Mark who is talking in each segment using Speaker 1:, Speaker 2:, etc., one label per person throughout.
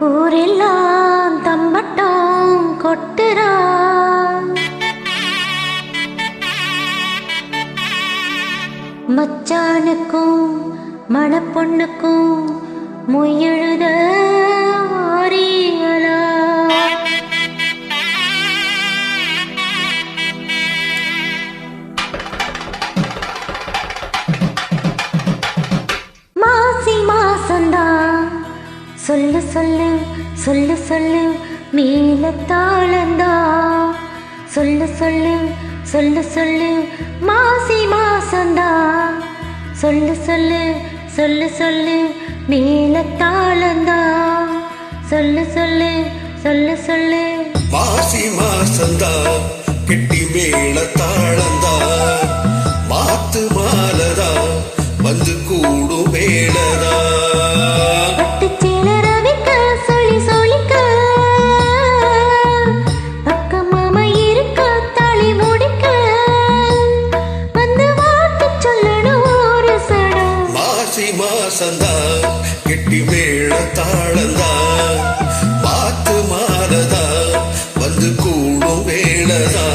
Speaker 1: ஊரெல்லாம் தம்பட்டம் கொட்டுறா மச்சானுக்கும் மணப்பொண்ணுக்கும் மொய்யெழுத ஆரியலா மாசி மாசந்தா சொல்லு சொல்லு சொல்லு சொல்லு மேலத்தாளந்தா சொல்லு சொல்லு சொல்லு சொல்லு மாசி மாசந்தா சொல்லு சொல்லு சொல்லு சொல்லு மேலத்தாளந்தா சொல்லு சொல்லு சொல்லு சொல்லு
Speaker 2: மாசி மாசந்தா கெட்டி மேளத்தாளந்தா மாத்து மாலதா வந்து கூடும் மேளதா மாசந்தா கெட்டி மேள தாளந்தா மாத்து மாலதா வந்து கூடும் வேளதா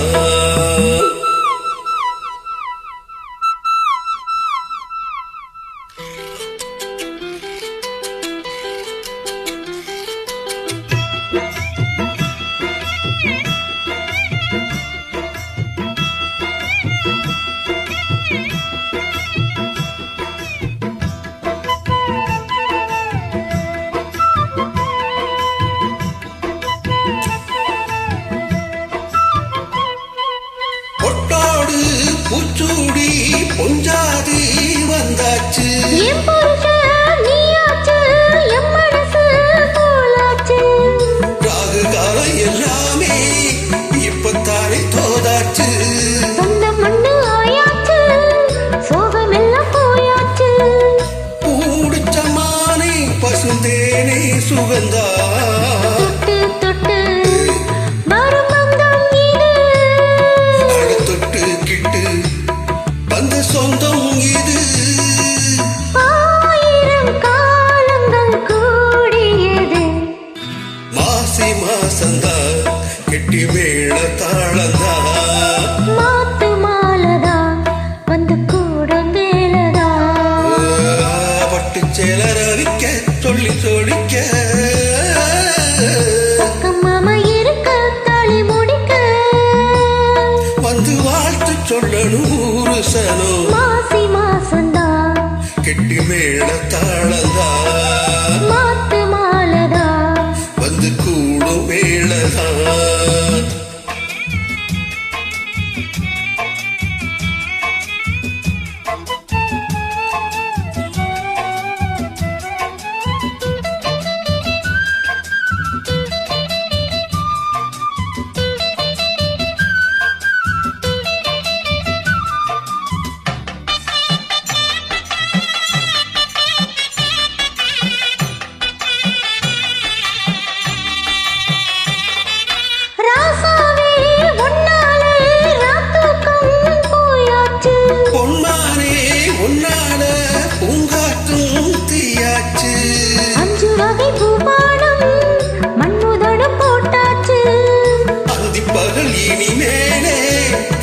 Speaker 2: பூச்சூடி பொஞ்சாதி வந்தாச்சு ராகு காலம் எல்லாமே இப்பத்தானே தோதாச்சு பூடிச்சமானே பசுந்தேனே சுகந்தா சொந்தம் இது
Speaker 1: ஆயிரம் காலங்கள் கூடியது
Speaker 2: மாசி மாசந்தா கெட்டி மேள தாளந்தா
Speaker 1: மாத்து மாலதா வந்து கூடும் வேலதா
Speaker 2: பட்டு சேலர் அரிக்க சொல்லி சொல்லிக்க
Speaker 1: பக்கமாம இருக்க தாலி முடிக்க
Speaker 2: வந்து வாழ்த்து சொல்லணும்
Speaker 1: மாசி மாசந்தா
Speaker 2: கெட்டி மேள தாளந்தா
Speaker 1: மாத்து மாலதா
Speaker 2: வந்து கூடும் மேளதா இனிமேலே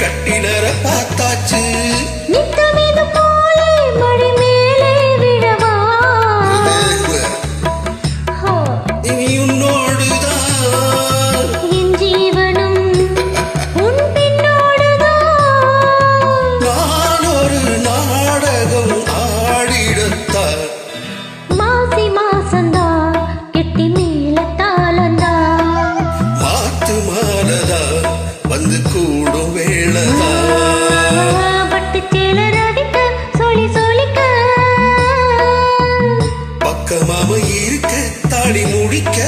Speaker 2: கட்டினர பார்த்தாச்சு
Speaker 1: நித்தமிது போலே மழை மேலே விடவா
Speaker 2: இனி உன்னோடுதான்
Speaker 1: என் ஜீவனும் உன் பின்னோடுதான்
Speaker 2: நான் ஒரு நாடகம் ஆடிடத்தான்
Speaker 1: மாசி மாசந்தா கெட்டி மேல தாளந்தா
Speaker 2: மாத்து மாலதா வந்து கூடும் வேளதா
Speaker 1: பட்டு சேலர் அடிக்க சொல்லி சொல்லிக்க
Speaker 2: பக்கமாம இருக்க தாடி முடிக்க